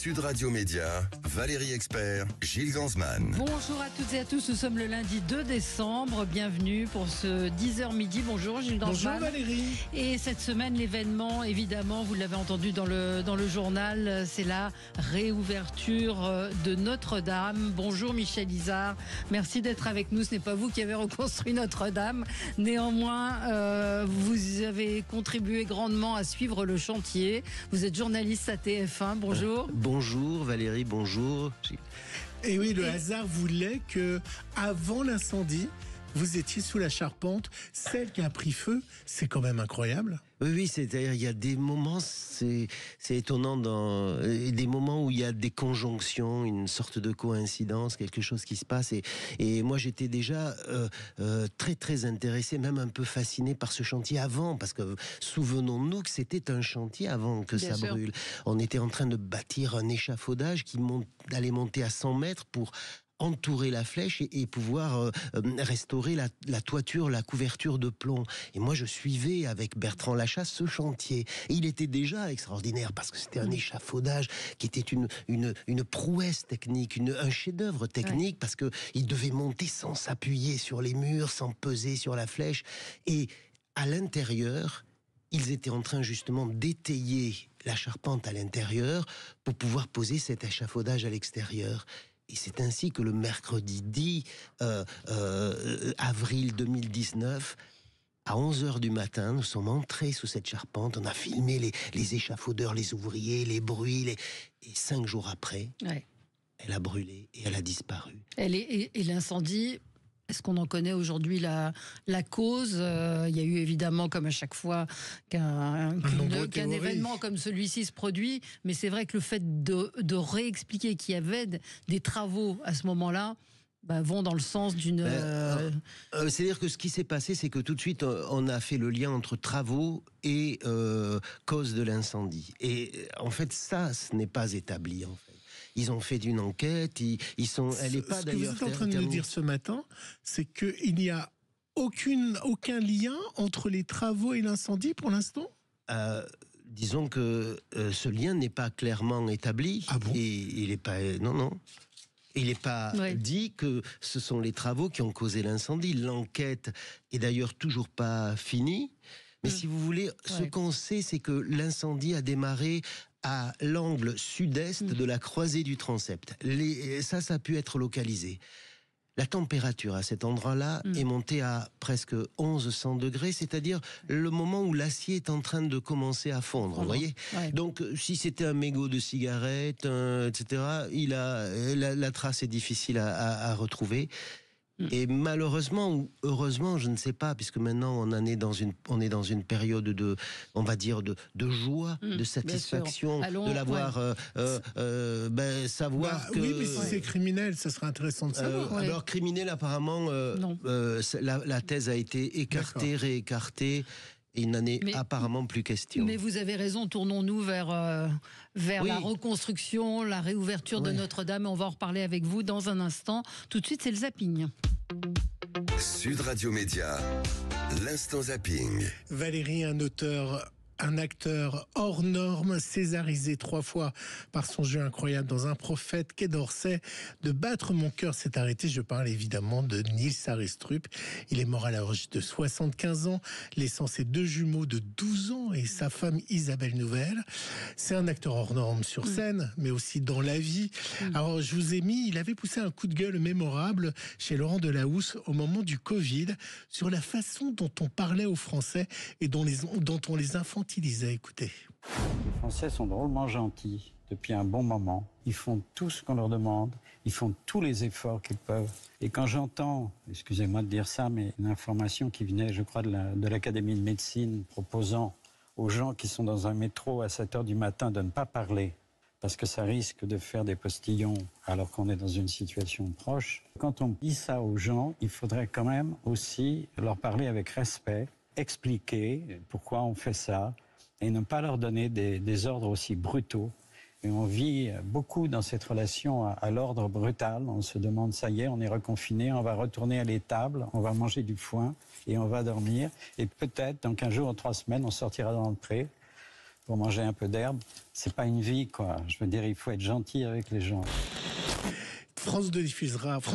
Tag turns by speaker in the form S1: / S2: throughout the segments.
S1: Sud Radio Média, Valérie Expert, Gilles Gansman.
S2: Bonjour à toutes et à tous, nous sommes le lundi 2 décembre, bienvenue pour ce 10h midi. Bonjour Gilles Gansman.
S3: Bonjour Valérie.
S2: Et cette semaine, l'événement, évidemment, vous l'avez entendu dans le journal, c'est la réouverture de Notre-Dame. Bonjour Michel Izard, merci d'être avec nous. Ce n'est pas vous qui avez reconstruit Notre-Dame. Néanmoins, vous avez contribué grandement à suivre le chantier. Vous êtes journaliste à TF1, bonjour.
S4: Bonjour Valérie, bonjour.
S3: Et oui, le hasard voulait que, avant l'incendie, vous étiez sous la charpente, celle qui a pris feu. C'est quand même incroyable.
S4: Oui, c'est-à-dire il y a des moments, c'est étonnant, des moments où il y a des conjonctions, une sorte de coïncidence, quelque chose qui se passe. Et moi, j'étais déjà très très intéressé, même un peu fasciné par ce chantier avant, parce que souvenons-nous que c'était un chantier avant que
S2: Bien
S4: ça
S2: sûr.
S4: brûle. On était en train de bâtir un échafaudage qui allait monter à 100 mètres pour entourer la flèche et pouvoir restaurer la toiture, la couverture de plomb. Et moi, je suivais avec Bertrand Lachasse ce chantier. Et il était déjà extraordinaire parce que c'était un échafaudage qui était une prouesse technique, un chef-d'œuvre technique, parce que il devait monter sans s'appuyer sur les murs, sans peser sur la flèche. Et à l'intérieur, ils étaient en train justement d'étayer la charpente à l'intérieur pour pouvoir poser cet échafaudage à l'extérieur. Et c'est ainsi que le mercredi 10 avril 2019, à 11h du matin, nous sommes entrés sous cette charpente, on a filmé les échafaudeurs, les ouvriers, les bruits, et 5 jours après, elle a brûlé et elle a disparu.
S2: Et l'incendie, est-ce qu'on en connaît aujourd'hui la cause? Il y a eu évidemment, comme à chaque fois qu'un événement comme celui-ci se produit, mais c'est vrai que le fait de réexpliquer qu'il y avait des travaux à ce moment-là, vont dans le sens d'une...
S4: C'est-à-dire que ce qui s'est passé, c'est que tout de suite, on a fait le lien entre travaux et cause de l'incendie. Et en fait, ça, ce n'est pas établi, en fait. Ils ont fait une enquête, elle n'est pas d'ailleurs...
S3: Ce que vous êtes en train de nous dire ce matin, c'est qu'il n'y a aucun lien entre les travaux et l'incendie pour l'instant ?
S4: Disons que ce lien n'est pas clairement établi.
S3: Ah bon ?
S4: Et il n'est pas... Non. Il n'est pas dit que ce sont les travaux qui ont causé l'incendie. L'enquête est d'ailleurs toujours pas finie. Mais si vous voulez, ce qu'on sait, c'est que l'incendie a démarré à l'angle sud-est de la croisée du transept. Ça a pu être localisé. La température à cet endroit-là est montée à presque 1100 degrés, c'est-à-dire le moment où l'acier est en train de commencer à fondre, vous voyez. Donc, si c'était un mégot de cigarette, etc., la trace est difficile à retrouver. Et malheureusement ou heureusement, je ne sais pas, puisque maintenant on est dans une période de, on va dire, de joie, de satisfaction, de l'avoir, savoir que...
S3: Oui, mais si c'est criminel, ça serait intéressant de savoir.
S4: Alors criminel, apparemment, la thèse a été écartée, réécartée. Et il n'en est apparemment plus question.
S2: Mais vous avez raison, tournons-nous vers la reconstruction, la réouverture de Notre-Dame. On va en reparler avec vous dans un instant. Tout de suite, c'est le zapping.
S1: Sud Radio Média, l'instant zapping.
S3: Valérie, un acteur hors norme, césarisé 3 fois par son jeu incroyable dans Un prophète, Quai d'Orsay. De battre mon cœur s'est arrêté. Je parle évidemment de Nils Arestrup. Il est mort à l'âge de 75 ans, laissant ses 2 jumeaux de 12 ans et sa femme Isabelle Nouvelle. C'est un acteur hors norme sur scène, mais aussi dans la vie. Alors, je vous ai mis, il avait poussé un coup de gueule mémorable chez Laurent Delahousse au moment du Covid sur la façon dont on parlait aux Français et dont on les infantilisait. Écoutez.
S5: Les Français sont drôlement gentils depuis un bon moment. Ils font tout ce qu'on leur demande. Ils font tous les efforts qu'ils peuvent. Et quand j'entends, excusez-moi de dire ça, mais une information qui venait, je crois, de l'Académie de médecine proposant aux gens qui sont dans un métro à 7h du matin de ne pas parler parce que ça risque de faire des postillons alors qu'on est dans une situation proche. Quand on dit ça aux gens, il faudrait quand même aussi leur parler avec respect, expliquer pourquoi on fait ça et ne pas leur donner des ordres aussi brutaux. Et on vit beaucoup dans cette relation à l'ordre brutal. On se demande, ça y est, on est reconfiné, on va retourner à l'étable, on va manger du foin et on va dormir. Et peut-être, dans 15 jours ou 3 semaines, on sortira dans le pré. pour manger un peu d'herbe. C'est pas une vie, quoi. Je veux dire, il faut être gentil avec les gens.
S3: France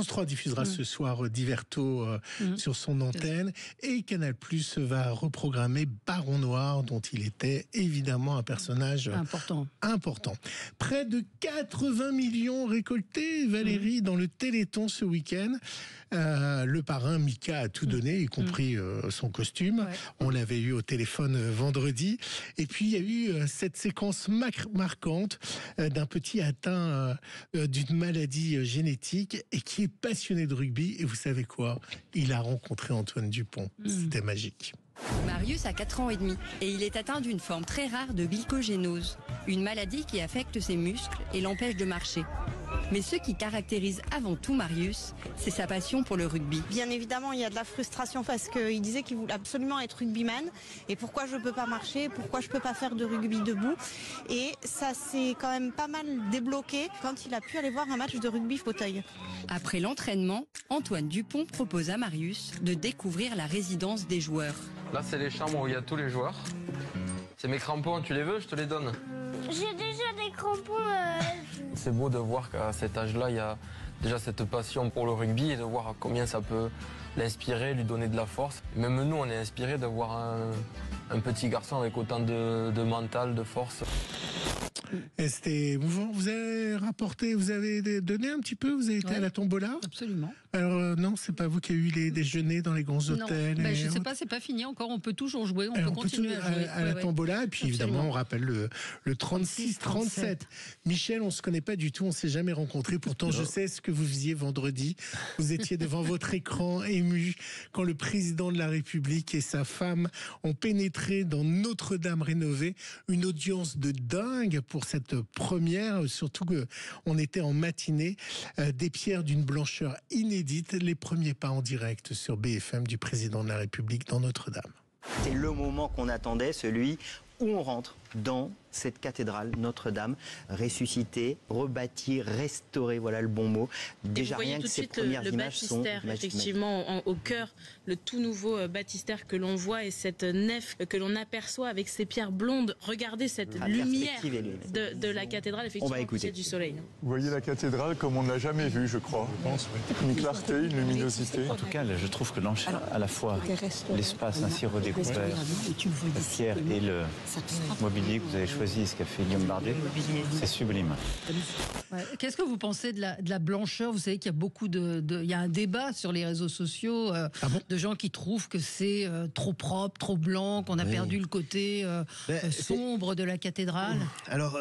S3: 3 diffusera ce soir Diverto sur son antenne, et Canal+ va reprogrammer Baron Noir, dont il était évidemment un personnage important. Près de 80 millions récoltés, Valérie, dans le Téléthon ce week-end. Le parrain Mika a tout donné, y compris son costume. Ouais. On l'avait eu au téléphone vendredi. Et puis il y a eu cette séquence marquante d'un petit atteint d'une maladie génétique et qui est passionné de rugby. Et vous savez quoi? Il a rencontré Antoine Dupont. C'était magique.
S6: Marius a 4 ans et demi et il est atteint d'une forme très rare de glycogénose, une maladie qui affecte ses muscles et l'empêche de marcher. Mais ce qui caractérise avant tout Marius, c'est sa passion pour le rugby.
S7: Bien évidemment, il y a de la frustration parce qu'il disait qu'il voulait absolument être rugbyman. Et pourquoi je ne peux pas marcher? Pourquoi je ne peux pas faire de rugby debout? Et ça s'est quand même pas mal débloqué quand il a pu aller voir un match de rugby fauteuil.
S6: Après l'entraînement, Antoine Dupont propose à Marius de découvrir la résidence des joueurs.
S8: Là, c'est les chambres où il y a tous les joueurs. C'est mes crampons, tu les veux? Je te les donne.
S9: J'ai déjà des crampons.
S8: C'est beau de voir qu'à cet âge-là, il y a déjà cette passion pour le rugby et de voir combien ça peut l'inspirer, lui donner de la force. Même nous, on est inspirés de voir un petit garçon avec autant de mental, de force.
S3: Et c'était émouvant. Vous avez rapporté, vous avez donné un petit peu, vous avez été à la tombola?
S2: Absolument.
S3: Alors non, c'est pas vous qui avez eu les déjeuners dans les grands hôtels?
S2: Non, je ne sais pas, c'est pas fini encore, on peut toujours jouer, on peut continuer à jouer.
S3: À la tombola, et puis évidemment on rappelle le 36-37. Michel, on se connaît pas du tout, on s'est jamais rencontrés, pourtant je sais ce que vous faisiez vendredi. Vous étiez devant votre écran ému quand le président de la République et sa femme ont pénétré dans Notre-Dame rénovée, une audience de dingue pour cette première, surtout qu'on était en matinée, des pierres d'une blancheur inédite, les premiers pas en direct sur BFM du président de la République dans Notre-Dame.
S10: C'est le moment qu'on attendait, celui où on rentre dans cette cathédrale Notre-Dame, ressuscitée, rebâtie, restaurée, voilà le bon mot. Déjà rien que ces premières images sont
S11: effectivement au cœur, le tout nouveau baptistère que l'on voit et cette nef que l'on aperçoit avec ces pierres blondes. Regardez cette lumière de la cathédrale, effectivement, au ciel du soleil.
S12: Vous voyez la cathédrale comme on ne l'a jamais vue, je crois. Je pense, oui. Une clarté, une luminosité.
S13: En tout cas, je trouve que à la fois l'espace ainsi redécouvert, la pierre et le mobilier que vous avez choisi, ce qu'a fait Guillaume Bardet, c'est sublime.
S2: Ouais. Qu'est-ce que vous pensez de la blancheur? Vous savez qu'il y a beaucoup il y a un débat sur les réseaux sociaux de gens qui trouvent que c'est trop propre, trop blanc, qu'on a perdu le côté sombre de la cathédrale.
S4: Alors,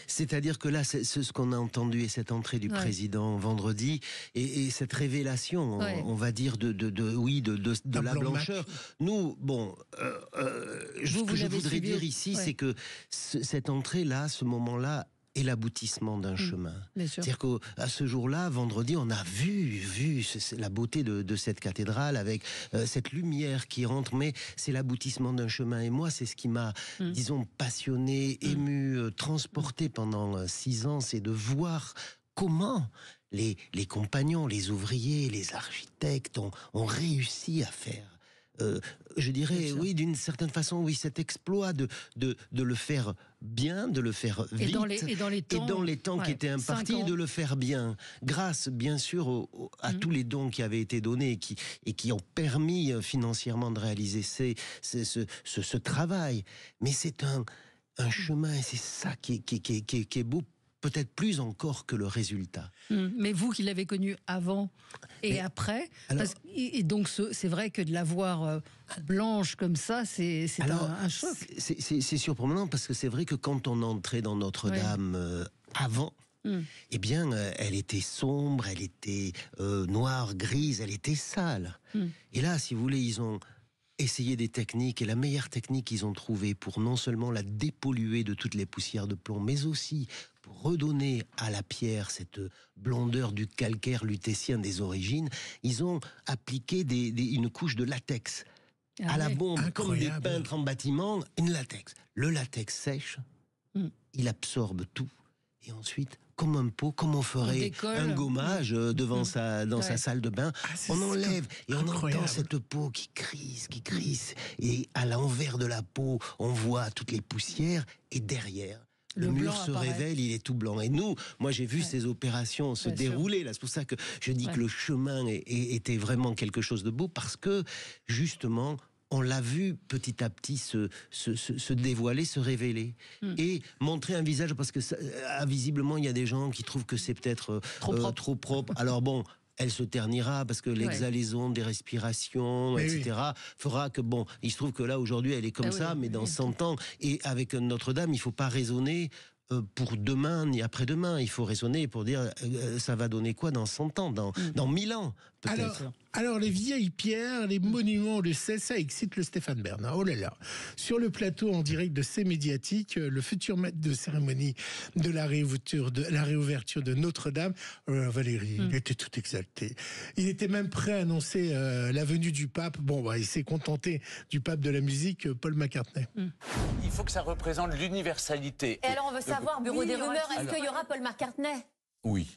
S4: c'est-à-dire que là, c'est ce qu'on a entendu et cette entrée du président vendredi et cette révélation, on va dire, de la blancheur. Nous, bon, ce que je voudrais dire ici, c'est que cette entrée-là, ce moment-là, est l'aboutissement d'un chemin. C'est-à-dire qu'à ce jour-là, vendredi, on a vu la beauté de cette cathédrale avec cette lumière qui rentre, mais c'est l'aboutissement d'un chemin. Et moi, c'est ce qui m'a, disons, passionné, ému, transporté pendant 6 ans, c'est de voir comment les compagnons, les ouvriers, les architectes ont réussi à faire. Je dirais, oui, d'une certaine façon, oui, cet exploit de le faire bien, de le faire vite,
S2: et dans les temps
S4: qui étaient impartis, de le faire bien, grâce, bien sûr, à tous les dons qui avaient été donnés et qui ont permis financièrement de réaliser ce travail. Mais c'est un chemin, et c'est ça qui est beau, peut-être plus encore que le résultat.
S2: Mais vous qui l'avez connu avant et après, et donc c'est vrai que de la voir blanche comme ça, c'est un choc.
S4: C'est surprenant parce que c'est vrai que quand on entrait dans Notre-Dame avant, eh bien, elle était sombre, elle était noire, grise, elle était sale. Et là, si vous voulez, ils ont essayé des techniques, et la meilleure technique qu'ils ont trouvée pour non seulement la dépolluer de toutes les poussières de plomb, mais aussi pour redonner à la pierre cette blondeur du calcaire lutétien des origines, ils ont appliqué une couche de latex à la bombe, comme des peintres en bâtiment, une latex. Le latex sèche, il absorbe tout, et ensuite, comme un pot, comme on ferait un gommage devant dans sa salle de bain. On enlève et on entend cette peau qui crisse. Et à l'envers de la peau, on voit toutes les poussières. Et derrière, le mur se révèle, il est tout blanc. Et moi j'ai vu ces opérations se dérouler. Là, c'est pour ça que je dis que le chemin était vraiment quelque chose de beau, parce que justement, on l'a vu petit à petit se dévoiler, se révéler et montrer un visage, parce que visiblement il y a des gens qui trouvent que c'est peut-être trop propre. Alors bon, elle se ternira parce que l'exhalaison des respirations, etc. fera que il se trouve que là aujourd'hui elle est comme ça, mais dans 100 ans, et avec Notre-Dame, il ne faut pas raisonner pour demain ni après-demain, il faut raisonner pour dire ça va donner quoi dans 100 ans, dans 1000 ans peut-être.
S3: Alors, les vieilles pierres, les monuments, on le sait, ça excite le Stéphane Bern. Oh là là. Sur le plateau en direct de C'est Médiatique, le futur maître de cérémonie de la réouverture de Notre-Dame, Valérie, il était tout exalté. Il était même prêt à annoncer la venue du pape. Il s'est contenté du pape de la musique, Paul McCartney.
S14: Il faut que ça représente l'universalité.
S15: Et alors, on veut savoir, bureau des rumeurs, est-ce qu'il y aura Paul McCartney?
S14: Oui.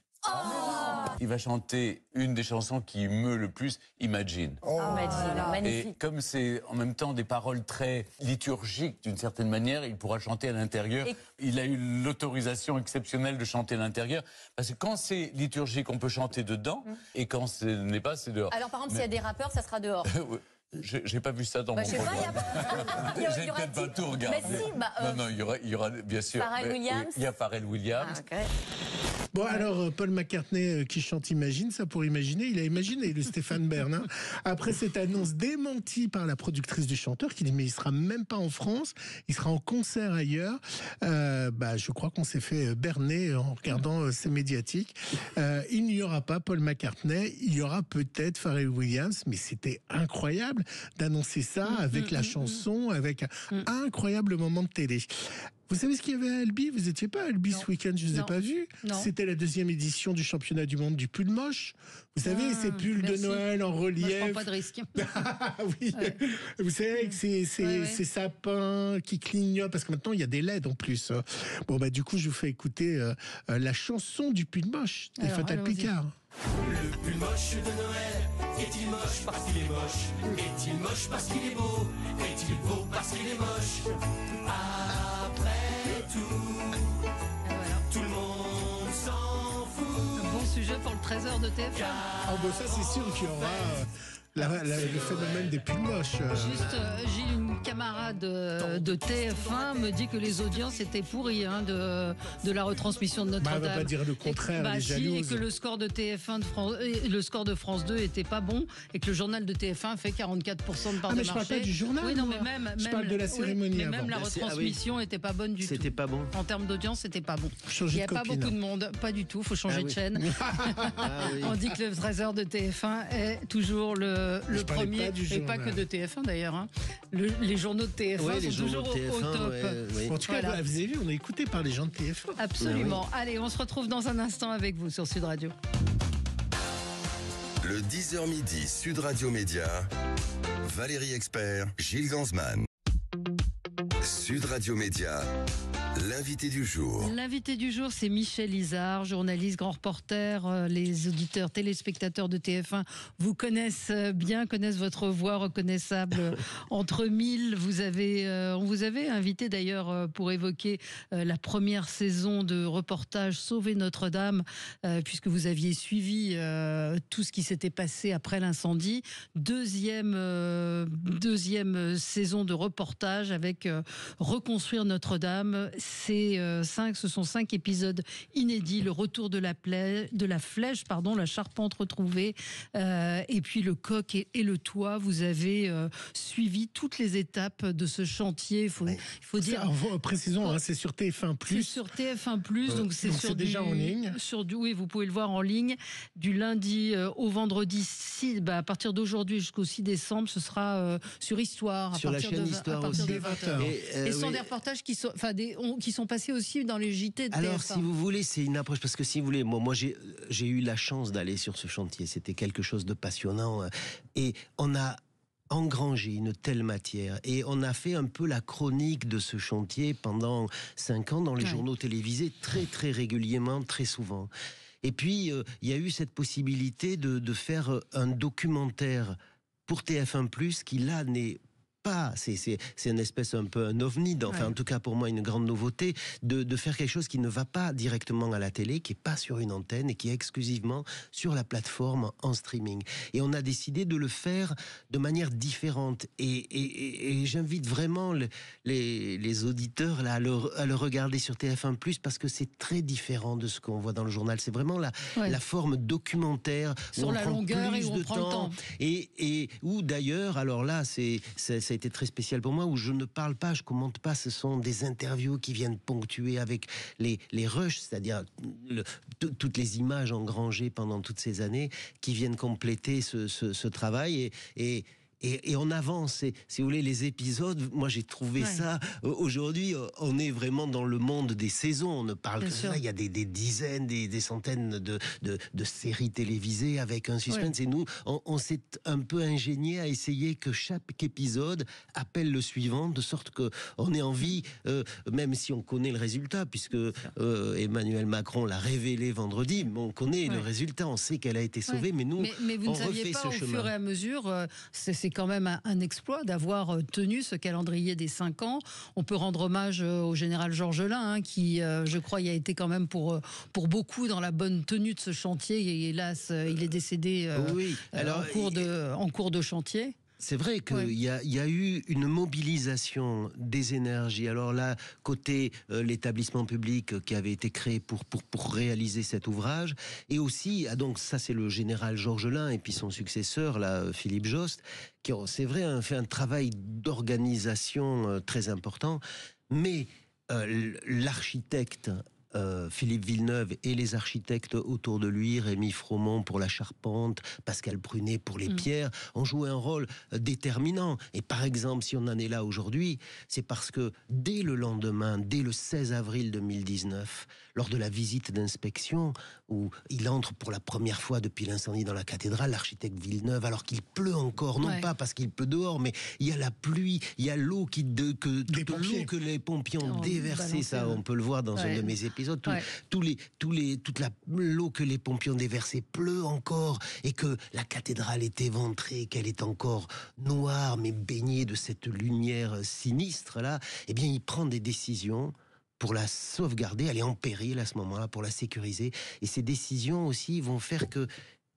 S14: Il va chanter une des chansons qui meut le plus, Imagine.
S15: Imagine, magnifique.
S14: Et comme c'est en même temps des paroles très liturgiques d'une certaine manière, il pourra chanter à l'intérieur. Il a eu l'autorisation exceptionnelle de chanter à l'intérieur, parce que quand c'est liturgique, on peut chanter dedans, et quand ce n'est pas, c'est dehors.
S15: Alors par exemple, s'il y a des rappeurs, ça sera dehors.
S14: J'ai pas vu ça dans mon programme. J'ai peut-être pas tout regardé.
S15: Mais si,
S14: non, il y aura bien sûr.
S15: Pharrell Williams.
S14: Il y a Pharrell Williams.
S3: Alors, Paul McCartney qui chante Imagine, ça pour imaginer, il a imaginé le Stéphane Bern. Après cette annonce démentie par la productrice du chanteur, qui dit mais il sera même pas en France, il sera en concert ailleurs. Je crois qu'on s'est fait berner en regardant ces médiatiques. Il n'y aura pas Paul McCartney, il y aura peut-être Pharrell Williams, mais c'était incroyable d'annoncer ça avec la chanson, avec un incroyable moment de télé. Vous savez ce qu'il y avait à Albi? Vous n'étiez pas à Albi ce week-end, je ne vous ai pas vu. C'était la 2e édition du championnat du monde du pull moche. Vous savez, ces pulls de Noël en relief.
S2: Moi, je prends pas de risque.
S3: Oui. Vous savez, avec ces sapins qui clignotent, parce que maintenant il y a des LED en plus. Du coup, je vous fais écouter la chanson du pull moche des Fatal Picard.
S16: Le pull moche de Noël, est-il moche parce qu'il est moche? Est-il moche parce qu'il est beau? Est-il beau parce qu'il est moche? Après tout le monde s'en fout.
S2: Un bon sujet pour le trésor de TF1.
S3: Ça c'est sûr qu'il y aura le phénomène des pulls moches.
S2: Juste, j'ai une camarade de TF1 me dit que les audiences étaient pourries de la retransmission de Notre-Dame.
S3: Elle va pas dire le contraire, elle est jalouse.
S2: Et que le score de TF1 le score de France 2 était pas bon, et que le journal de TF1 fait 44% de part de marché.
S3: Je parle pas du journal.
S2: Oui, non, mais je
S3: parle de la cérémonie.
S2: Mais même la retransmission était pas bonne du tout.
S4: C'était pas bon.
S2: En termes d'audience, c'était pas bon. Il n'y a pas beaucoup de monde, pas du tout. Faut changer de chaîne. On dit que le trésor de TF1 est toujours le premier, et pas que de TF1 d'ailleurs. Les journaux de TF1 sont toujours au top.
S3: En tout cas, vous avez vu, on est écouté par les gens de TF1.
S2: Absolument. Allez, on se retrouve dans un instant avec vous sur Sud Radio.
S1: Le 10h midi, Sud Radio Média, Valérie Expert, Gilles Gansman. Sud Radio Média, l'invité du jour.
S2: L'invité du jour, c'est Michel Izard, journaliste, grand reporter. Les auditeurs, téléspectateurs de TF1 vous connaissent bien, connaissent votre voix reconnaissable entre mille. On vous avait invité d'ailleurs pour évoquer la première saison de reportage Sauver Notre-Dame, puisque vous aviez suivi tout ce qui s'était passé après l'incendie. Deuxième saison de reportage avec Reconstruire Notre-Dame. Ce sont 5 épisodes inédits. Le retour de la flèche, la charpente retrouvée, et puis le coq et le toit. Vous avez suivi toutes les étapes de ce chantier. Il faut dire.
S3: Précisons, c'est sur TF1+.
S2: C'est sur TF1+, donc c'est
S3: déjà en ligne.
S2: Oui, vous pouvez le voir en ligne du lundi au vendredi. À partir d'aujourd'hui jusqu'au 6 décembre, ce sera sur Histoire.
S4: Sur la chaîne Histoire aussi.
S2: 20h. Et ce sont des reportages qui sont passés aussi dans les JT de TF1.
S4: Alors, si vous voulez, c'est une approche, parce que si vous voulez, moi j'ai eu la chance d'aller sur ce chantier. C'était quelque chose de passionnant. Et on a engranger une telle matière. Et on a fait un peu la chronique de ce chantier pendant 5 ans dans les journaux télévisés, très très régulièrement, très souvent. Et puis, il y a eu cette possibilité de faire un documentaire pour TF1+, qui là n'est pas, c'est une espèce un peu un ovni, enfin en tout cas pour moi une grande nouveauté, de faire quelque chose qui ne va pas directement à la télé, qui est pas sur une antenne et qui est exclusivement sur la plateforme en streaming. Et on a décidé de le faire de manière différente. Et j'invite vraiment les auditeurs là, à le regarder sur TF1+, parce que c'est très différent de ce qu'on voit dans le journal. C'est vraiment la forme documentaire
S2: sur la longueur et où on prend le temps.
S4: Et où d'ailleurs, alors là, ça a été très spécial pour moi, où je ne parle pas, je commente pas, ce sont des interviews qui viennent ponctuer avec les rushs, c'est-à-dire toutes les images engrangées pendant toutes ces années qui viennent compléter ce travail et on avance, si vous voulez, les épisodes. Moi, j'ai trouvé ça. Aujourd'hui, on est vraiment dans le monde des saisons. On ne parle que de ça. Il y a des dizaines, des centaines de séries télévisées avec un suspense. Et nous, on s'est un peu ingénié à essayer que chaque épisode appelle le suivant, de sorte qu'on ait envie, même si on connaît le résultat, puisque Emmanuel Macron l'a révélé vendredi, mais on connaît le résultat. On sait qu'elle a été sauvée, mais nous,
S2: mais vous
S4: on
S2: ne saviez
S4: refait
S2: pas
S4: ce
S2: au
S4: chemin.
S2: fur et à mesure, c'est quand même un exploit d'avoir tenu ce calendrier des 5 ans. On peut rendre hommage au général Georges Lain, qui, je crois, y a été quand même pour beaucoup dans la bonne tenue de ce chantier. Et hélas, il est décédé en cours de chantier.
S4: C'est vrai qu'il y a eu une mobilisation des énergies. Alors là, côté l'établissement public qui avait été créé pour réaliser cet ouvrage, et aussi, donc ça c'est le général Georges Lain et puis son successeur, là, Philippe Jost, qui ont, c'est vrai, fait un travail d'organisation très important, mais l'architecte Philippe Villeneuve et les architectes autour de lui, Rémi Fromont pour la charpente, Pascal Prunet pour les pierres, ont joué un rôle déterminant. Et par exemple, si on en est là aujourd'hui, c'est parce que dès le lendemain, dès le 16 avril 2019, lors de la visite d'inspection, où il entre pour la première fois depuis l'incendie dans la cathédrale, l'architecte Villeneuve, alors qu'il pleut encore, non pas parce qu'il pleut dehors, mais il y a la pluie, il y a l'eau que les pompiers ont déversée, ça on peut le voir dans un de mes épisodes, toute l'eau que les pompiers ont déversée pleut encore, et que la cathédrale est éventrée, qu'elle est encore noire, mais baignée de cette lumière sinistre là, eh bien il prend des décisions pour la sauvegarder. Elle est en péril à ce moment-là, pour la sécuriser. Et ces décisions aussi vont faire que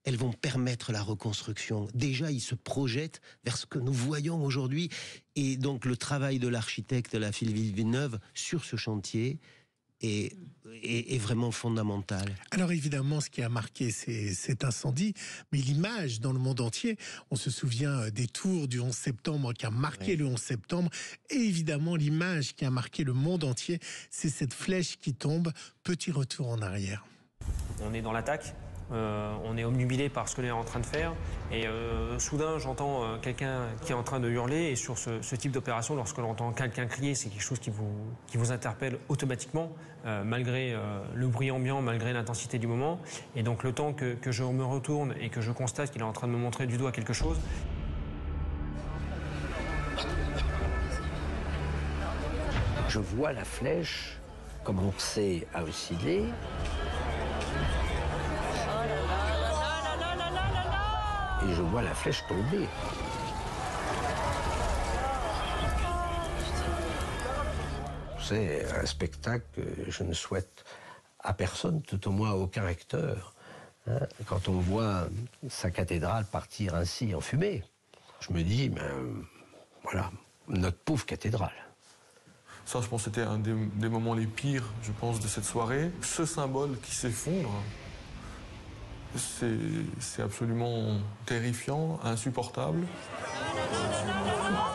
S4: elles vont permettre la reconstruction. Déjà, ils se projettent vers ce que nous voyons aujourd'hui. Et donc, le travail de l'architecte, la Philippe Villeneuve, sur ce chantier est vraiment fondamental.
S3: Alors évidemment, ce qui a marqué cet incendie, mais l'image dans le monde entier, on se souvient des tours du 11 septembre qui a marqué le 11 septembre, et évidemment l'image qui a marqué le monde entier, c'est cette flèche qui tombe. Petit retour en arrière.
S17: On est dans l'attaque. On est obnubilé par ce que l'on est en train de faire, et soudain j'entends quelqu'un qui est en train de hurler, et sur ce type d'opération, lorsque l'on entend quelqu'un crier, c'est quelque chose qui vous interpelle automatiquement, malgré le bruit ambiant, malgré l'intensité du moment. Et donc le temps que je me retourne et que je constate qu'il est en train de me montrer du doigt quelque chose,
S18: je vois la flèche commencer à osciller. Et je vois la flèche tomber. C'est un spectacle que je ne souhaite à personne, tout au moins à aucun acteur. Quand on voit sa cathédrale partir ainsi en fumée, je me dis, voilà, notre pauvre cathédrale.
S12: Ça, je pense que c'était un des moments les pires, je pense, de cette soirée. Ce symbole qui s'effondre, c'est absolument terrifiant, insupportable.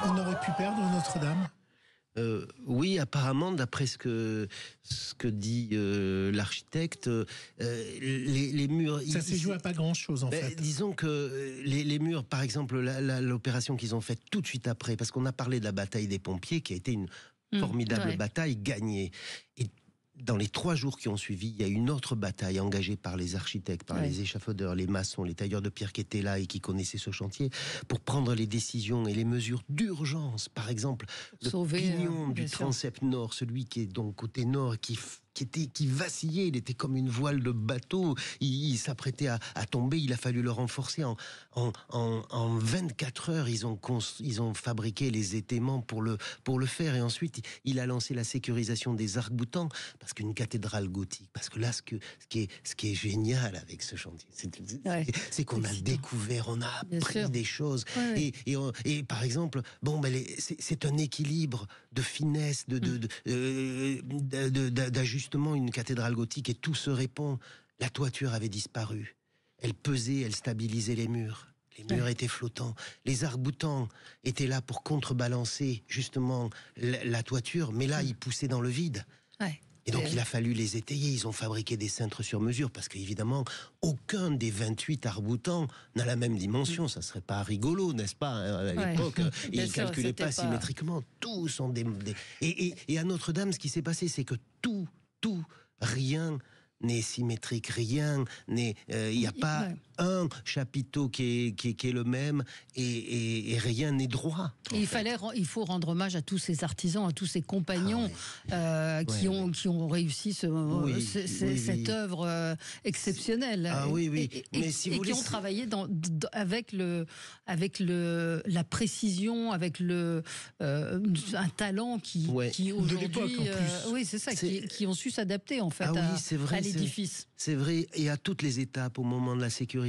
S3: On aurait pu perdre Notre-Dame ?
S4: Oui, apparemment, d'après ce que dit l'architecte, les murs...
S3: Ça s'est joué à pas grand-chose, en fait.
S4: Disons que les murs, par exemple, l'opération qu'ils ont faite tout de suite après, parce qu'on a parlé de la bataille des pompiers, qui a été une formidable bataille gagnée. Et dans les 3 jours qui ont suivi, il y a une autre bataille engagée par les architectes, par les échafaudeurs, les maçons, les tailleurs de pierre qui étaient là et qui connaissaient ce chantier, pour prendre les décisions et les mesures d'urgence. Par exemple, le pignon du transept nord, celui qui est donc côté nord, qui vacillait, il était comme une voile de bateau, il s'apprêtait à tomber, il a fallu le renforcer. En 24 heures, ils ont fabriqué les étaiements pour le faire, et ensuite il a lancé la sécurisation des arcs-boutants, parce qu'une cathédrale gothique, parce que là, ce qui est génial avec ce chantier, c'est qu'on a découvert, on a appris des choses, et par exemple, c'est un équilibre de finesse, d'ajustement. Une cathédrale gothique, et tout se répond. La toiture avait disparu. Elle pesait, elle stabilisait les murs. Les murs étaient flottants. Les arcs-boutants étaient là pour contrebalancer justement la toiture, mais là, ils poussaient dans le vide. Et donc, il a fallu les étayer. Ils ont fabriqué des cintres sur mesure, parce qu'évidemment, aucun des 28 arcs-boutants n'a la même dimension. Ça serait pas rigolo, n'est-ce pas, à l'époque. Ils ne calculaient pas symétriquement. Tous sont Et à Notre-Dame, ce qui s'est passé, c'est que rien n'est symétrique, rien n'est... Il n'y a pas un chapiteau qui est le même, et rien n'est droit.
S2: Et il faut rendre hommage à tous ces artisans, à tous ces compagnons qui ont réussi cette œuvre exceptionnelle.
S4: Mais si vous
S2: qui ont travaillé avec la précision, avec un talent qui aujourd'hui... c'est ça, qui ont su s'adapter en fait à l'édifice.
S4: C'est vrai, et à toutes les étapes, au moment de la sécurisation.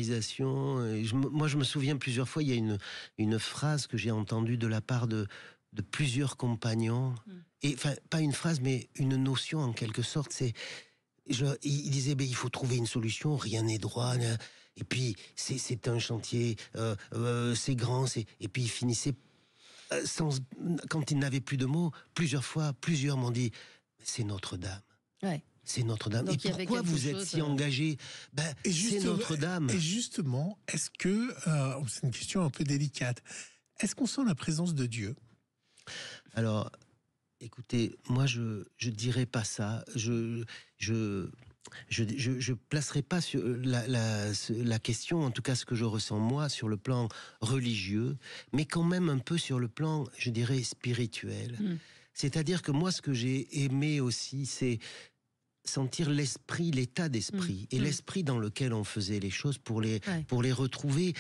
S4: Moi, je me souviens plusieurs fois, il y a une phrase que j'ai entendue de la part de plusieurs compagnons, et enfin, pas une phrase, mais une notion en quelque sorte. Il disait, il faut trouver une solution, rien n'est droit, et puis c'est un chantier, c'est grand, et puis il finissait, quand il n'avait plus de mots, plusieurs m'ont dit, c'est Notre-Dame. C'est Notre-Dame. Et pourquoi vous êtes si engagé? C'est Notre-Dame.
S3: Et justement, est-ce que, c'est une question un peu délicate, est-ce qu'on sent la présence de Dieu?
S4: Alors, écoutez, moi je dirais pas ça. Je placerai pas sur la question, en tout cas ce que je ressens moi, sur le plan religieux, mais quand même un peu sur le plan, je dirais, spirituel. C'est-à-dire que moi, ce que j'ai aimé aussi, c'est sentir l'esprit, l'état d'esprit, et l'esprit dans lequel on faisait les choses pour les retrouver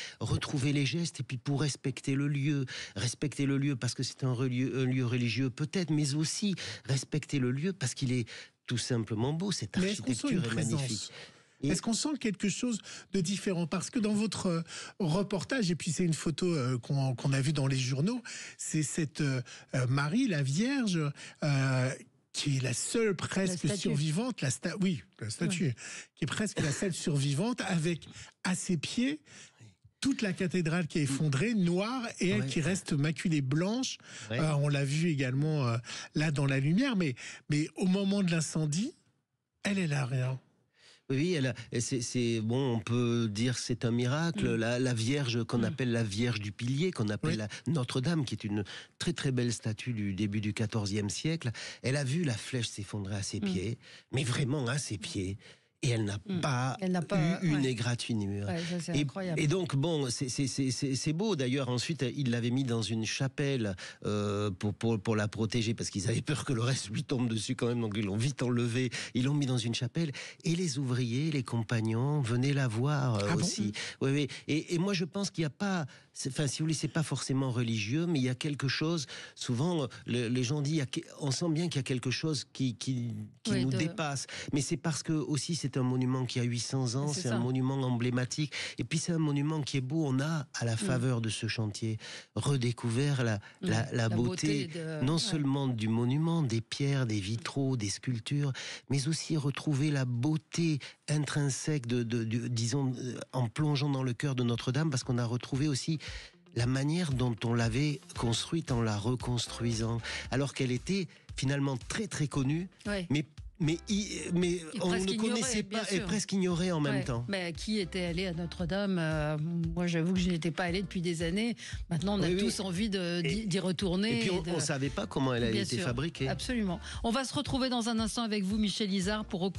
S4: les gestes, et puis pour respecter le lieu parce que c'est un lieu religieux peut-être, mais aussi respecter le lieu parce qu'il est tout simplement beau, cette architecture est magnifique.
S3: Est-ce qu'on sent quelque chose de différent? Parce que dans votre reportage, et puis c'est une photo qu'on a vue dans les journaux, c'est cette Marie, la Vierge, qui est la seule presque survivante, la statue, qui est presque la seule survivante, avec à ses pieds toute la cathédrale qui est effondrée, noire, et elle qui reste maculée blanche. On l'a vu également là dans la lumière, mais au moment de l'incendie, elle n'a rien.
S4: Oui, c'est bon, on peut dire c'est un miracle. La Vierge qu'on appelle la Vierge du Pilier, qu'on appelle la Notre-Dame, qui est une très très belle statue du début du XIVe siècle, elle a vu la flèche s'effondrer à ses pieds, mais vraiment à ses pieds. Et elle n'a pas eu une égratignure. Et donc, bon, c'est beau. D'ailleurs, ensuite, ils l'avaient mis dans une chapelle pour la protéger, parce qu'ils avaient peur que le reste lui tombe dessus quand même. Donc, ils l'ont vite enlevé. Ils l'ont mis dans une chapelle. Et les ouvriers, les compagnons, venaient la voir aussi. Et moi, je pense qu'il n'y a pas... Enfin, si vous voulez, c'est pas forcément religieux, mais il y a quelque chose... Souvent, les gens disent... On sent bien qu'il y a quelque chose qui nous dépasse. Mais c'est parce que, aussi, c'est un monument qui a 800 ans, c'est un monument emblématique, et puis c'est un monument qui est beau. On a, à la faveur de ce chantier, redécouvert la beauté non seulement du monument, des pierres, des vitraux, des sculptures, mais aussi retrouver la beauté intrinsèque disons, en plongeant dans le cœur de Notre-Dame, parce qu'on a retrouvé aussi la manière dont on l'avait construite en la reconstruisant, alors qu'elle était finalement très très connue, mais Mais on ne connaissait pas et presque ignorait en même temps.
S2: Mais qui était allé à Notre-Dame moi, j'avoue que je n'étais pas allée depuis des années. Maintenant, on a tous envie d'y retourner.
S4: Et puis, on ne savait pas comment elle a été fabriquée.
S2: Absolument. On va se retrouver dans un instant avec vous, Michel Izard, pour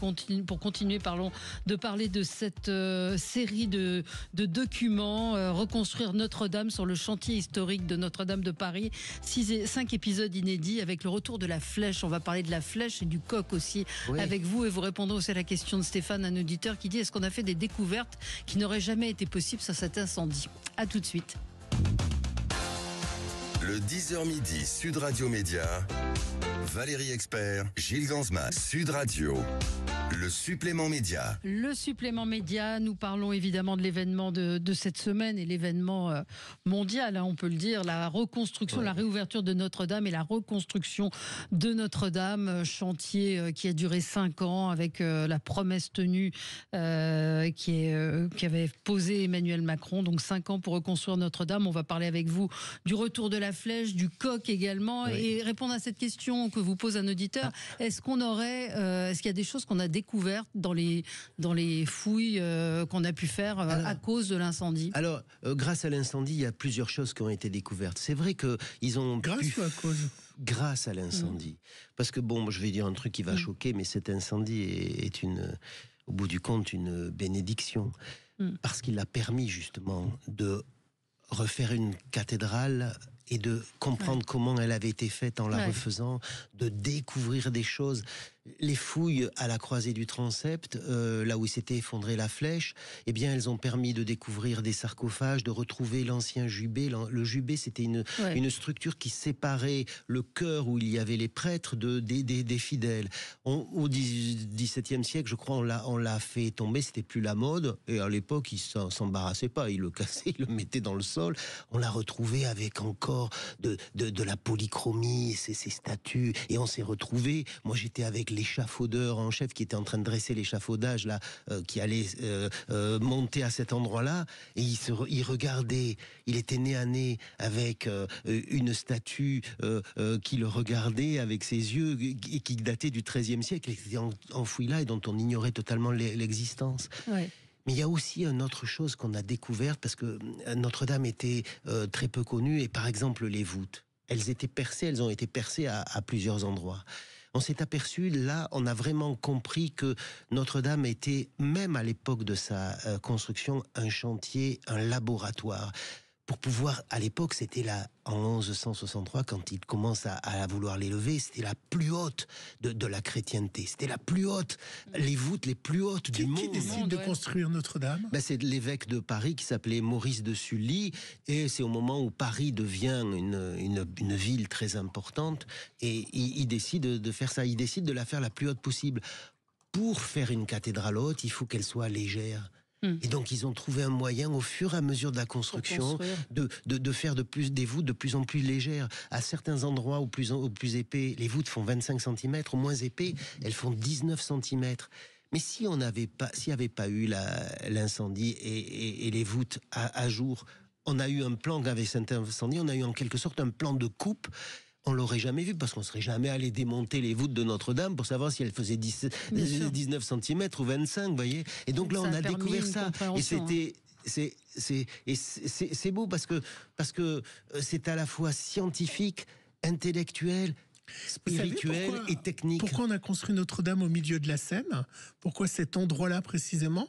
S2: continuer de parler de cette série de documents, reconstruire Notre-Dame sur le chantier historique de Notre-Dame de Paris. 5 épisodes inédits avec le retour de la flèche. On va parler de la flèche et du coq aussi. Oui. Avec vous, et vous répondrez aussi à la question de Stéphane, un auditeur qui dit: est-ce qu'on a fait des découvertes qui n'auraient jamais été possibles sur cet incendie? À tout de suite.
S1: Le 10h midi, Sud Radio Média, Valérie Expert, Gilles Gansman, Sud Radio. Le supplément média.
S2: Le supplément média, nous parlons évidemment de l'événement de cette semaine et l'événement mondial, on peut le dire, la reconstruction, la réouverture de Notre-Dame et la reconstruction de Notre-Dame, chantier qui a duré 5 ans avec la promesse tenue qui avait posé Emmanuel Macron, donc 5 ans pour reconstruire Notre-Dame. On va parler avec vous du retour de la flèche, du coq également, et répondre à cette question que vous pose un auditeur. Est-ce qu'il y a des choses qu'on a découvertes dans les fouilles qu'on a pu faire à cause de l'incendie?
S4: Alors, grâce à l'incendie, il y a plusieurs choses qui ont été découvertes. C'est vrai qu'ils ont...
S3: Grâce ou à cause?
S4: Grâce à l'incendie. Parce que, je vais dire un truc qui va choquer, mais cet incendie est au bout du compte, une bénédiction. Parce qu'il a permis, justement, de refaire une cathédrale et de comprendre comment elle avait été faite en la refaisant, de découvrir des choses. Les fouilles à la croisée du transept, là où s'était effondrée la flèche, eh bien, elles ont permis de découvrir des sarcophages, de retrouver l'ancien jubé. Le jubé, c'était une structure qui séparait le chœur où il y avait les prêtres des fidèles. Au XVIIe siècle, je crois, on l'a fait tomber, c'était plus la mode. Et à l'époque, ils s'embarrassaient pas, ils le cassaient, ils le mettaient dans le sol. On l'a retrouvé avec encore de la polychromie, ces statues. Et on s'est retrouvé, moi j'étais avec l'échafaudeur en chef qui était en train de dresser l'échafaudage là, qui allait monter à cet endroit-là, et il regardait, il était nez à nez avec une statue qui le regardait avec ses yeux et qui datait du XIIIe siècle, et qui était enfouie là et dont on ignorait totalement l'existence. Ouais. Mais il y a aussi une autre chose qu'on a découverte, parce que Notre-Dame était très peu connue, et par exemple les voûtes, elles ont été percées à plusieurs endroits. On s'est aperçu, là, on a vraiment compris que Notre-Dame était, même à l'époque de sa construction, un chantier, un laboratoire. Pour pouvoir, à l'époque, c'était là, en 1163, quand il commence à vouloir l'élever, c'était la plus haute de la chrétienté. C'était la plus haute, les voûtes les plus hautes du monde. Qui
S3: décide de construire Notre-Dame?
S4: C'est l'évêque de Paris qui s'appelait Maurice de Sully, et c'est au moment où Paris devient une ville très importante, et il décide de faire ça, il décide de la faire la plus haute possible. Pour faire une cathédrale haute, il faut qu'elle soit légère. Et donc ils ont trouvé un moyen au fur et à mesure de la construction de faire des voûtes de plus en plus légères. À certains endroits au plus épais, les voûtes font 25 cm, au moins épais, elles font 19 cm. Mais s'il n'y avait pas eu l'incendie et les voûtes à jour, on a eu un plan avec cet incendie, on a eu en quelque sorte un plan de coupe. On l'aurait jamais vu, parce qu'on serait jamais allé démonter les voûtes de Notre-Dame pour savoir si elles faisaient 19 cm ou 25, vous voyez. Et donc là, on a découvert ça. Et c'est beau parce que c'est à la fois scientifique, intellectuel, spirituel et technique.
S3: Pourquoi on a construit Notre-Dame au milieu de la Seine? Pourquoi cet endroit-là précisément?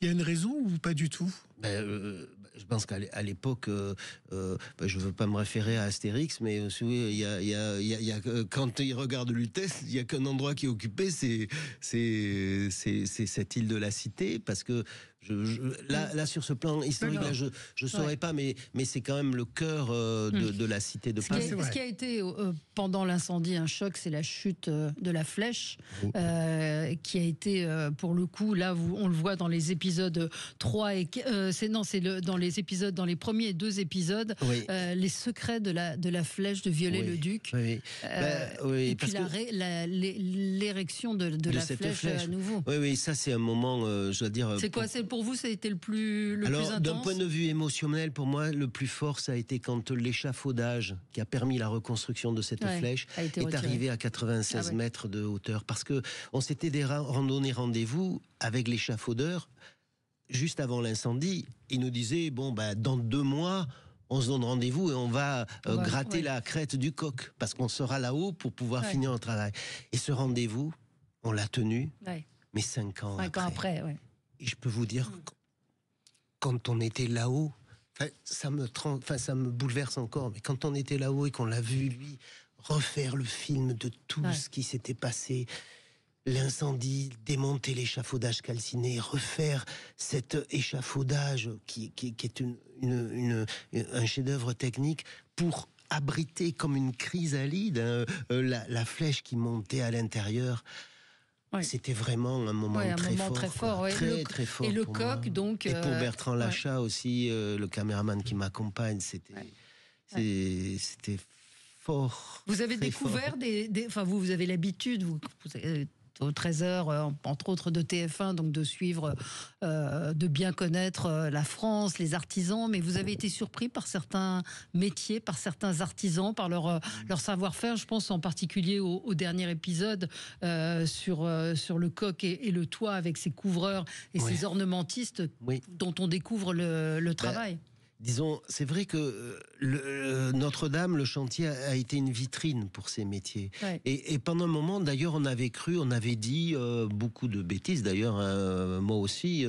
S3: Il y a une raison ou pas du tout?
S4: Je pense qu'à l'époque, je ne veux pas me référer à Astérix, mais quand il regarde Lutèce, il n'y a qu'un endroit qui est occupé, c'est cette île de la Cité, parce que là, sur ce plan historique, là, je ne saurais pas, mais c'est quand même le cœur de la Cité de Paris.
S2: Ce qui a été, pendant l'incendie, un choc, c'est la chute de la flèche, qui a été, pour le coup, là, on le voit dans les épisodes 3 et... dans les premiers 2 épisodes, les secrets de la flèche de Viollet-le-Duc. Et puis l'érection de la flèche à nouveau.
S4: Oui, ça c'est un moment, je dois dire...
S2: C'est quoi? C'est pour vous, ça a été le plus intense?
S4: D'un point de vue émotionnel, pour moi, le plus fort, ça a été quand l'échafaudage qui a permis la reconstruction de cette flèche est arrivé à 96 mètres de hauteur. Parce qu'on s'était donné rendez-vous avec l'échafaudeur juste avant l'incendie. Il nous disait, dans 2 mois, on se donne rendez-vous et on va gratter la crête du coq, parce qu'on sera là-haut pour pouvoir finir notre travail. Et ce rendez-vous, on l'a tenu, mais 5 ans après. Et je peux vous dire, quand on était là-haut, ça me bouleverse encore, mais quand on était là-haut et qu'on l'a vu, lui, refaire le film de tout ce qui s'était passé, l'incendie, démonter l'échafaudage calciné, refaire cet échafaudage qui est un chef-d'œuvre technique pour abriter comme une chrysalide la flèche qui montait à l'intérieur. C'était vraiment un moment très fort. Très fort.
S2: Et le coq, donc...
S4: Et pour Bertrand Lachat aussi, le caméraman qui m'accompagne, c'était fort.
S2: Vous avez découvert vous avez l'habitude, vous au 13h, entre autres de TF1, donc de suivre, de bien connaître la France, les artisans, mais vous avez été surpris par certains métiers, par certains artisans, par leur savoir-faire. Je pense en particulier au dernier épisode sur le coq et le toit avec ses couvreurs et ses ornementistes dont on découvre le travail.
S4: Disons, c'est vrai que Notre-Dame, le chantier a été une vitrine pour ces métiers. Et pendant un moment, d'ailleurs, on avait dit beaucoup de bêtises. D'ailleurs, moi aussi,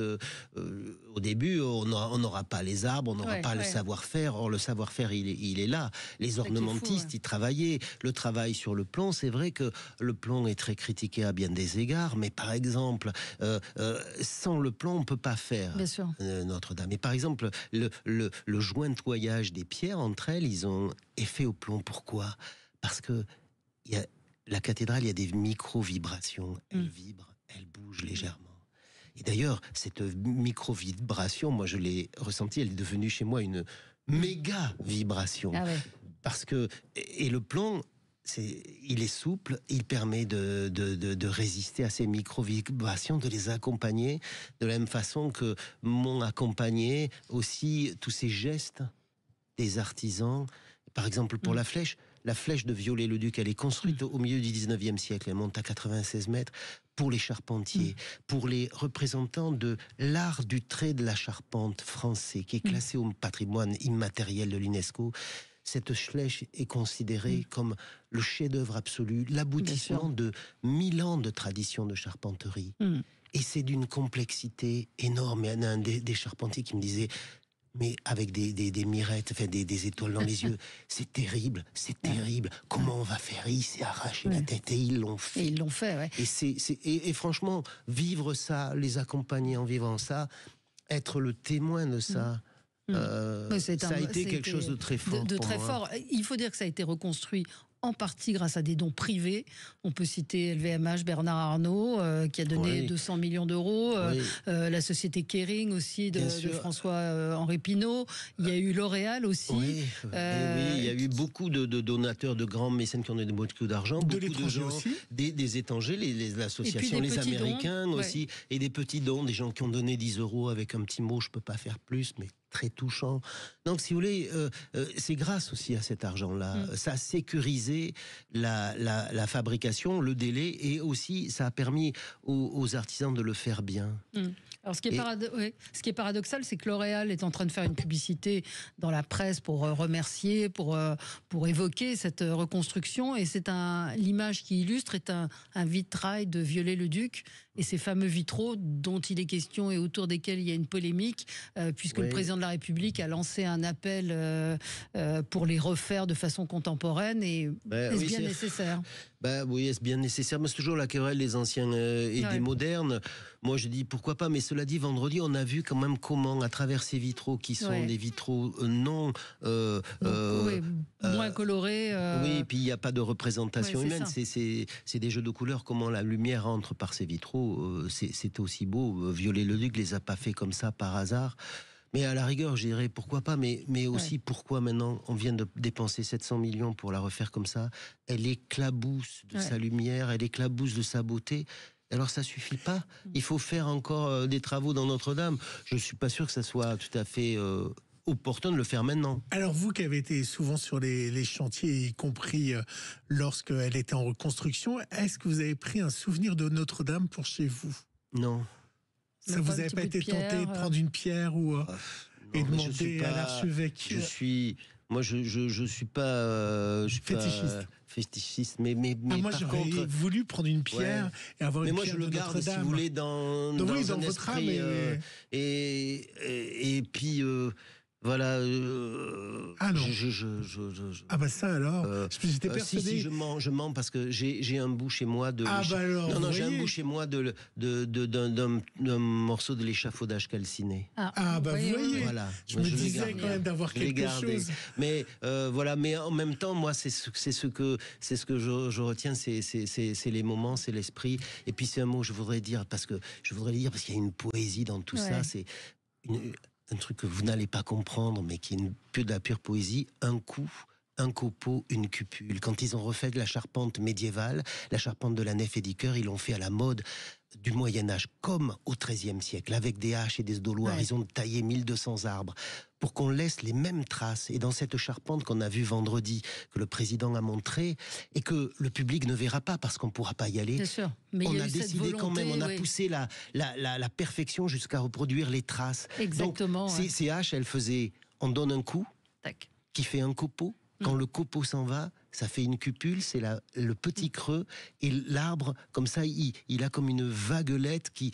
S4: au début, on n'aura pas les arbres, on n'aura pas le savoir-faire. Or, le savoir-faire, il est là. Les ornementistes, ils travaillaient. Le travail sur le plomb, c'est vrai que le plomb est très critiqué à bien des égards. Mais par exemple, sans le plomb, on ne peut pas faire Notre-Dame. Et par exemple, le jointoyage des pierres entre elles, ils ont effet au plomb. Pourquoi? Parce que la cathédrale, il y a des micro-vibrations. Elle vibre, elle bouge légèrement. Et d'ailleurs, cette micro-vibration, moi je l'ai ressentie, elle est devenue chez moi une méga vibration. Parce que, et le plomb, il est souple, il permet de résister à ces micro-vibrations, de les accompagner de la même façon que m'ont accompagné aussi tous ces gestes des artisans. Par exemple, pour la flèche de Viollet-le-Duc, elle est construite au milieu du 19e siècle, elle monte à 96 mètres, pour les charpentiers, pour les représentants de l'art du trait de la charpente français, qui est classé au patrimoine immatériel de l'UNESCO. Cette flèche est considérée comme le chef-d'œuvre absolu, l'aboutissement de 1000 ans de tradition de charpenterie. Et c'est d'une complexité énorme. Il y en a un des charpentiers qui me disait, mais avec des mirettes, des étoiles dans les yeux, c'est terrible. Comment on va faire? Il s'est arraché la tête et ils l'ont fait. Et franchement, vivre ça, les accompagner en vivant ça, être le témoin de ça... ça a été quelque chose de très fort.
S2: De très fort. Il faut dire que ça a été reconstruit en partie grâce à des dons privés. On peut citer LVMH, Bernard Arnault, qui a donné 200 millions d'euros. La société Kering aussi, de François-Henri Pinault. Il y a eu L'Oréal aussi.
S4: Il y a eu beaucoup de donateurs, de grands mécènes qui ont donné beaucoup d'argent. Beaucoup de gens aussi. Des étrangers, les associations, les Américains aussi. Et des petits dons, des gens qui ont donné 10 euros avec un petit mot, je ne peux pas faire plus, mais très touchant. Donc, si vous voulez, c'est grâce aussi à cet argent-là. Ça a sécurisé la fabrication, le délai, et aussi, ça a permis aux artisans de le faire bien.
S2: Alors, ce qui est paradoxal, c'est que L'Oréal est en train de faire une publicité dans la presse pour remercier, pour évoquer cette reconstruction. Et c'est l'image qui illustre est un vitrail de Viollet-le-Duc et ces fameux vitraux dont il est question et autour desquels il y a une polémique, puisque le président de la République a lancé un appel pour les refaire de façon contemporaine. Et est-ce bien nécessaire?
S4: Oui, est-ce bien nécessaire? Mais c'est toujours la querelle des anciens et des modernes. Moi, je dis pourquoi pas. Mais cela dit, vendredi, on a vu quand même comment, à travers ces vitraux qui sont des vitraux non...
S2: moins colorés.
S4: Oui, et puis il n'y a pas de représentation humaine. C'est des jeux de couleurs. Comment la lumière entre par ces vitraux, c'est aussi beau. Viollet-le-Duc les a pas fait comme ça par hasard. Mais à la rigueur, je dirais pourquoi pas, mais aussi pourquoi maintenant on vient de dépenser 700 millions pour la refaire comme ça. Elle éclabousse de sa lumière, elle éclabousse de sa beauté. Alors ça suffit pas. Il faut faire encore des travaux dans Notre-Dame. Je suis pas sûr que ça soit tout à fait opportun de le faire maintenant.
S3: Alors vous qui avez été souvent sur les chantiers, y compris lorsqu'elle était en reconstruction, est-ce que vous avez pris un souvenir de Notre-Dame pour chez vous?
S4: Non.
S3: Ça vous avait pas été tenté de prendre une pierre ou et demander à l'archevêque?
S4: Je suis pas fétichiste, mais
S3: moi j'aurais voulu prendre une pierre et avoir une pierre.
S4: Mais moi je le garde, si vous voulez, dans un esprit et puis voilà.
S3: Ah non. Ah bah ça alors. J'étais persuadé.
S4: Si je mens parce que j'ai un bout chez moi de.
S3: Ah bah alors.
S4: Non, j'ai un bout chez moi d'un morceau de l'échafaudage calciné.
S3: Ah bah vous voyez.
S4: Voilà.
S3: Je me disais quand même d'avoir quelque chose.
S4: Mais voilà. Mais en même temps, moi, c'est ce que je retiens, c'est les moments, c'est l'esprit. Et puis c'est un mot, je voudrais dire parce qu'il y a une poésie dans tout ça. C'est un truc que vous n'allez pas comprendre, mais qui est de la pure poésie. Un coup, un copeau, une cupule. Quand ils ont refait la charpente médiévale, la charpente de la nef et du chœur, ils l'ont fait à la mode du Moyen-Âge, comme au XIIIe siècle, avec des haches et des doloirs. Ils ont taillé 1200 arbres pour qu'on laisse les mêmes traces. Et dans cette charpente qu'on a vue vendredi, que le président a montrée, et que le public ne verra pas parce qu'on ne pourra pas y aller, mais on a décidé quand même, on a poussé la perfection jusqu'à reproduire les traces.
S2: Exactement.
S4: Donc, ces haches, elles faisaient, on donne un coup, qui fait un copeau. Quand le copeau s'en va, ça fait une cupule, c'est le petit creux, et l'arbre, comme ça, il a comme une vaguelette qui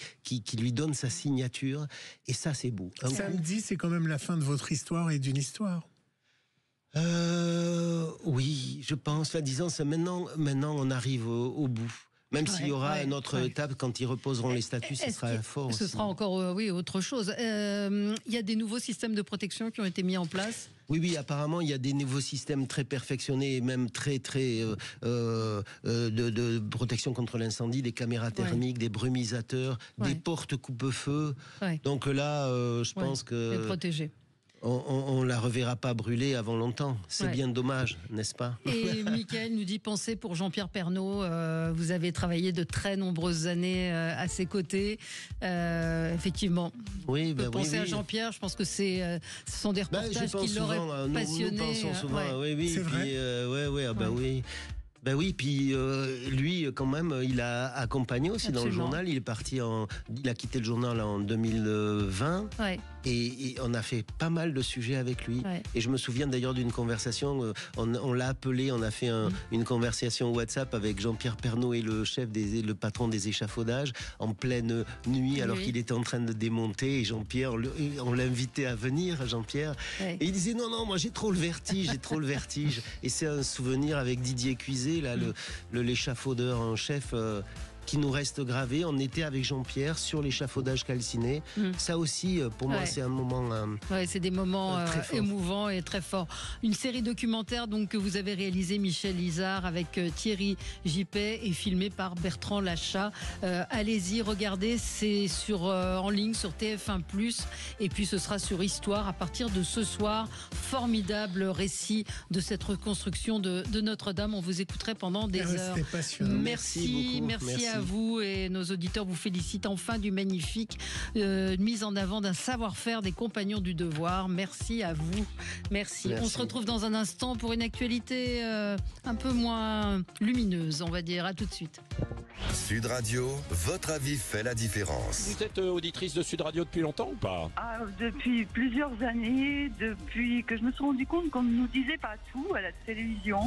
S4: lui donne sa signature, et ça, c'est beau.
S3: Samedi, c'est quand même la fin de votre histoire et d'une histoire.
S4: Oui, je pense. Disons, maintenant, on arrive au bout. Même s'il y aura une autre étape, quand ils reposeront les statues, ce sera fort.
S2: Ce sera encore, autre chose. Il y a des nouveaux systèmes de protection qui ont été mis en place.
S4: Oui, apparemment, il y a des nouveaux systèmes très perfectionnés et même très de protection contre l'incendie, des caméras thermiques, des brumisateurs, des portes coupe-feu. Donc là, je pense que...
S2: protégé.
S4: On la reverra pas brûler avant longtemps. C'est bien dommage, n'est-ce pas?
S2: Et Mickaël nous dit pensez pour Jean-Pierre Pernaut. Vous avez travaillé de très nombreuses années à ses côtés. Effectivement.
S4: Oui,
S2: pensez à Jean-Pierre. Je pense que ce sont des reportages qui l'auraient passionné.
S4: Nous pensons souvent.
S3: C'est vrai.
S4: Oui. Ben oui, puis lui, quand même, il a accompagné aussi dans le journal. Il a quitté le journal en 2020. Et on a fait pas mal de sujets avec lui. Et je me souviens d'ailleurs d'une conversation, on l'a appelé, on a fait une conversation WhatsApp avec Jean-Pierre Pernaut et le patron des échafaudages en pleine nuit, alors qu'il était en train de démonter. Et Jean-Pierre, on l'invitait à venir, Jean-Pierre. Et il disait non, moi j'ai trop le vertige. Et c'est un souvenir avec Didier Cuiset, là, l'échafaudeur en chef, qui nous reste gravé. On était avec Jean-Pierre sur l'échafaudage calciné. Ça aussi, pour moi, c'est un moment
S2: c'est des moments émouvants et très forts. Une série documentaire donc, que vous avez réalisé, Michel Izard, avec Thierry Gippet et filmé par Bertrand Lachat. Allez-y, regardez, c'est en ligne sur TF1+, et puis ce sera sur Histoire à partir de ce soir. Formidable récit de cette reconstruction de Notre-Dame. On vous écouterait pendant des heures.
S3: C'était passionnant.
S2: Merci à vous, et nos auditeurs vous félicitent enfin du magnifique mise en avant d'un savoir-faire des compagnons du devoir. Merci à vous. Merci. On se retrouve dans un instant pour une actualité un peu moins lumineuse, on va dire. À tout de suite.
S1: Sud Radio, votre avis fait la différence.
S19: Vous êtes auditrice de Sud Radio depuis longtemps ou pas?
S20: Depuis plusieurs années, depuis que je me suis rendu compte qu'on ne nous disait pas tout à la télévision.